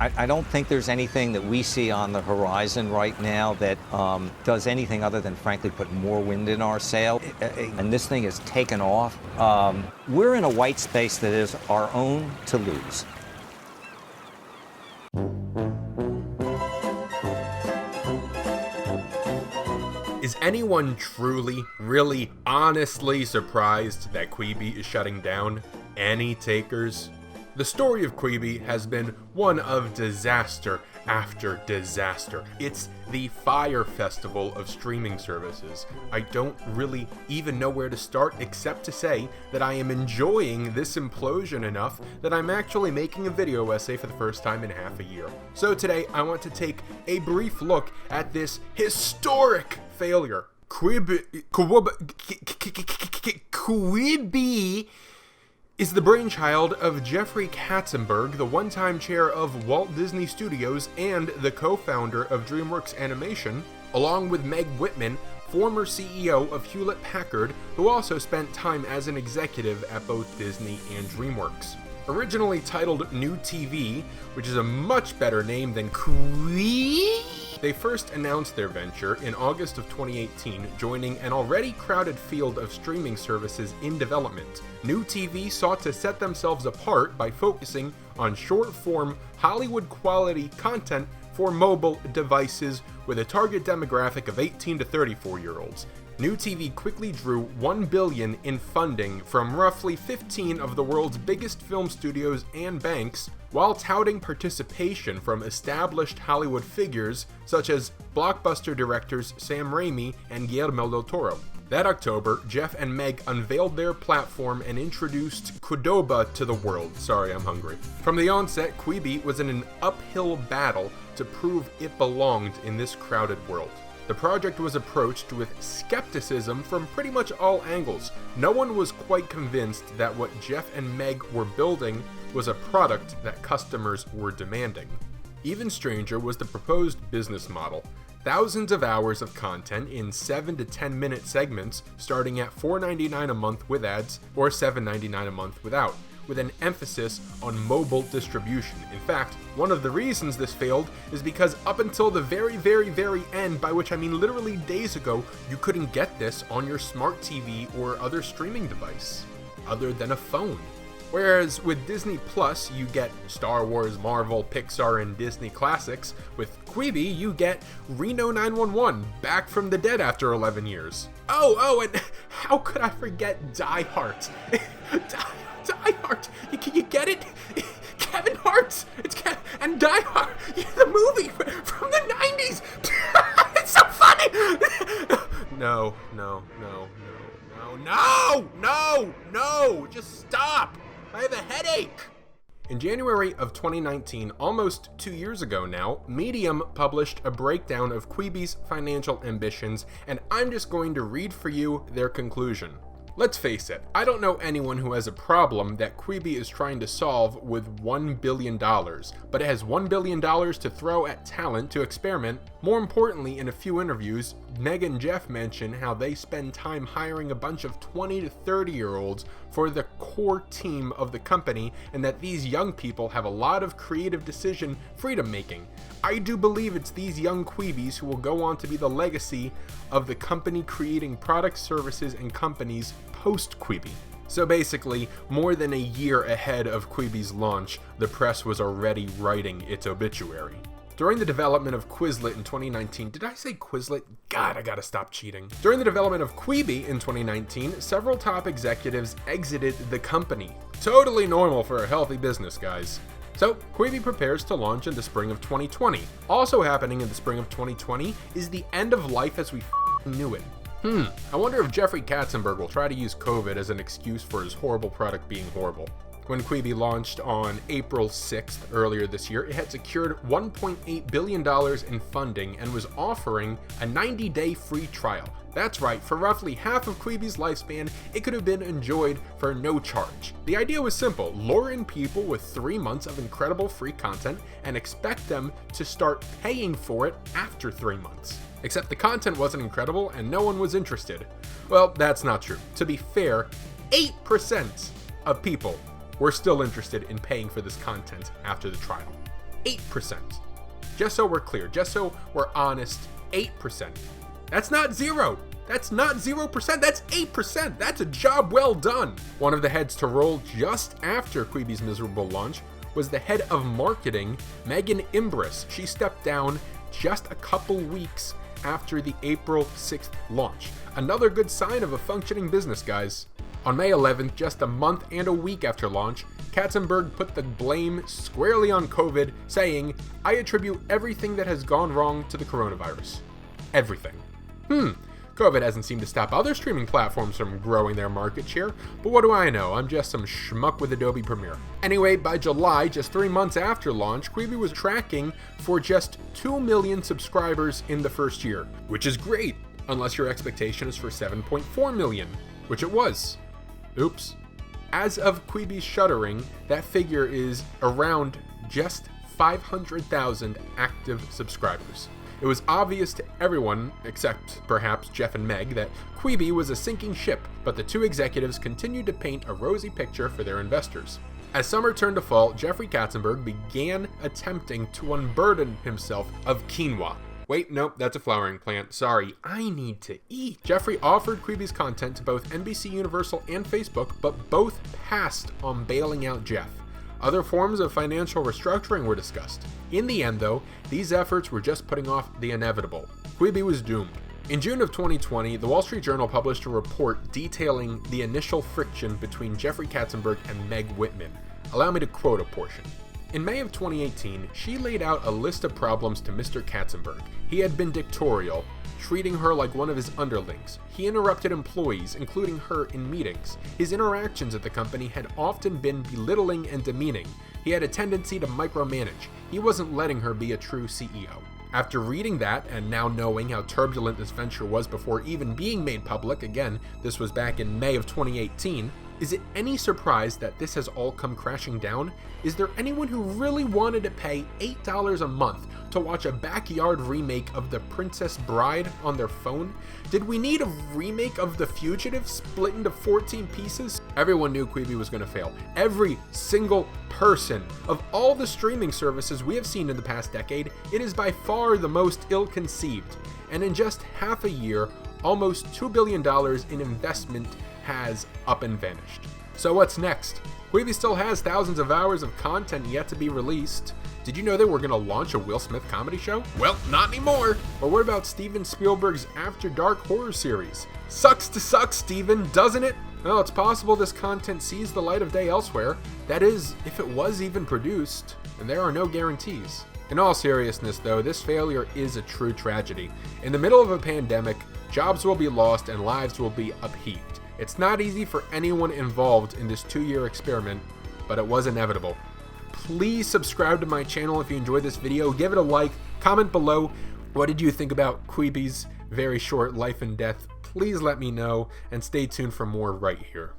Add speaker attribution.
Speaker 1: I don't think there's anything that we see on the horizon right now that does anything other than, frankly, put more wind in our sail. And this thing has taken off. We're in a white space that is our own to lose.
Speaker 2: Is anyone truly, really, honestly surprised that Quibi is shutting down? Any takers? The story of Quibi has been one of disaster after disaster. It's the fire festival of streaming services. I don't really even know where to start except to say that I am enjoying this implosion enough that I'm actually making a video essay for the first time in half a year. So today I want to take a brief look at this historic failure. Quibi is the brainchild of Jeffrey Katzenberg, the one-time chair of Walt Disney Studios and the co-founder of DreamWorks Animation, along with Meg Whitman, former CEO of Hewlett-Packard, who also spent time as an executive at both Disney and DreamWorks. Originally titled New TV, which is a much better name than Quibi, they first announced their venture in August of 2018, joining an already crowded field of streaming services in development. New TV sought to set themselves apart by focusing on short-form, Hollywood-quality content for mobile devices with a target demographic of 18 to 34-year-olds. New TV quickly drew $1 billion in funding from roughly 15 of the world's biggest film studios and banks, while touting participation from established Hollywood figures such as blockbuster directors Sam Raimi and Guillermo del Toro. That October, Jeff and Meg unveiled their platform and introduced Qdoba to the world. Sorry, I'm hungry. From the onset, Quibi was in an uphill battle to prove it belonged in this crowded world. The project was approached with skepticism from pretty much all angles. No one was quite convinced that what Jeff and Meg were building was a product that customers were demanding. Even stranger was the proposed business model. Thousands of hours of content in 7 to 10 minute segments starting at $4.99 a month with ads or $7.99 a month without, with an emphasis on mobile distribution. In fact, one of the reasons this failed is because up until the very end, by which I mean literally days ago, you couldn't get this on your smart TV or other streaming device, other than a phone. Whereas with Disney Plus, you get Star Wars, Marvel, Pixar, and Disney classics. With Quibi, you get Reno 911, back from the dead after 11 years. Oh, and how could I forget Die Hard? Die Hard, can you get it? Kevin Hart, and Die Hard, the movie from the 90s. It's so funny. No, just stop. I have a headache. In January of 2019, almost 2 years ago now, Medium published a breakdown of Quibi's financial ambitions, and I'm just going to read for you their conclusion. Let's face it, I don't know anyone who has a problem that Quibi is trying to solve with $1 billion, but it has $1 billion to throw at talent to experiment. More importantly, in a few interviews, Meg and Jeff mention how they spend time hiring a bunch of 20 to 30-year-olds for the core team of the company, and that these young people have a lot of creative decision freedom making. I do believe it's these young Quibis who will go on to be the legacy of the company creating products, services, and companies post-Quibi. So basically, more than a year ahead of Quibi's launch, the press was already writing its obituary. During the development of Quizlet in 2019, did I say Quizlet? God, I gotta stop cheating. During the development of Quibi in 2019, several top executives exited the company. Totally normal for a healthy business, guys. So, Quibi prepares to launch in the spring of 2020. Also happening in the spring of 2020 is the end of life as we knew it. I wonder if Jeffrey Katzenberg will try to use COVID as an excuse for his horrible product being horrible. When Quibi launched on April 6th earlier this year, it had secured $1.8 billion in funding and was offering a 90-day free trial. That's right, for roughly half of Quibi's lifespan, it could have been enjoyed for no charge. The idea was simple: lure in people with 3 months of incredible free content and expect them to start paying for it after 3 months. Except the content wasn't incredible and no one was interested. Well, that's not true. To be fair, 8% of people were still interested in paying for this content after the trial. 8%. Just so we're clear, just so we're honest, 8%. That's not zero. That's not 0%, that's 8%. That's a job well done. One of the heads to roll just after Quibi's miserable launch was the head of marketing, Megan Imbris. She stepped down just a couple weeks after the April 6th launch. Another good sign of a functioning business, guys. On May 11th, just a month and a week after launch, Katzenberg put the blame squarely on COVID, saying, "I attribute everything that has gone wrong to the coronavirus." Everything. COVID hasn't seemed to stop other streaming platforms from growing their market share, but what do I know? I'm just some schmuck with Adobe Premiere. Anyway, by July, just 3 months after launch, Quibi was tracking for just 2 million subscribers in the first year, which is great, unless your expectation is for 7.4 million, which it was. Oops. As of Quibi's shuttering, that figure is around just 500,000 active subscribers. It was obvious to everyone, except perhaps Jeff and Meg, that Quibi was a sinking ship, but the two executives continued to paint a rosy picture for their investors. As summer turned to fall, Jeffrey Katzenberg began attempting to unburden himself of quinoa. Wait, nope, that's a flowering plant. Sorry, I need to eat. Jeffrey offered Quibi's content to both NBC Universal and Facebook, but both passed on bailing out Jeff. Other forms of financial restructuring were discussed. In the end, though, these efforts were just putting off the inevitable. Quibi was doomed. In June of 2020, the Wall Street Journal published a report detailing the initial friction between Jeffrey Katzenberg and Meg Whitman. Allow me to quote a portion. In May of 2018, she laid out a list of problems to Mr. Katzenberg. He had been dictatorial, treating her like one of his underlings. He interrupted employees, including her, in meetings. His interactions at the company had often been belittling and demeaning. He had a tendency to micromanage. He wasn't letting her be a true CEO. After reading that, and now knowing how turbulent this venture was before even being made public, again, this was back in May of 2018, is it any surprise that this has all come crashing down? Is there anyone who really wanted to pay $8 a month to watch a backyard remake of The Princess Bride on their phone? Did we need a remake of The Fugitive split into 14 pieces? Everyone knew Quibi was going to fail. Every single person. Of all the streaming services we have seen in the past decade, it is by far the most ill-conceived. And in just half a year, almost $2 billion in investment has up and vanished. So what's next? Quibi still has thousands of hours of content yet to be released. Did you know they were going to launch a Will Smith comedy show? Well, not anymore. Or what about Steven Spielberg's After Dark horror series? Sucks to suck, Steven, doesn't it? Well, it's possible this content sees the light of day elsewhere. That is, if it was even produced, and there are no guarantees. In all seriousness, though, this failure is a true tragedy. In the middle of a pandemic, jobs will be lost and lives will be upheaved. It's not easy for anyone involved in this 2-year experiment, but it was inevitable. Please subscribe to my channel if you enjoyed this video. Give it a like. Comment below. What did you think about Quibi's very short life and death? Please let me know, and stay tuned for more right here.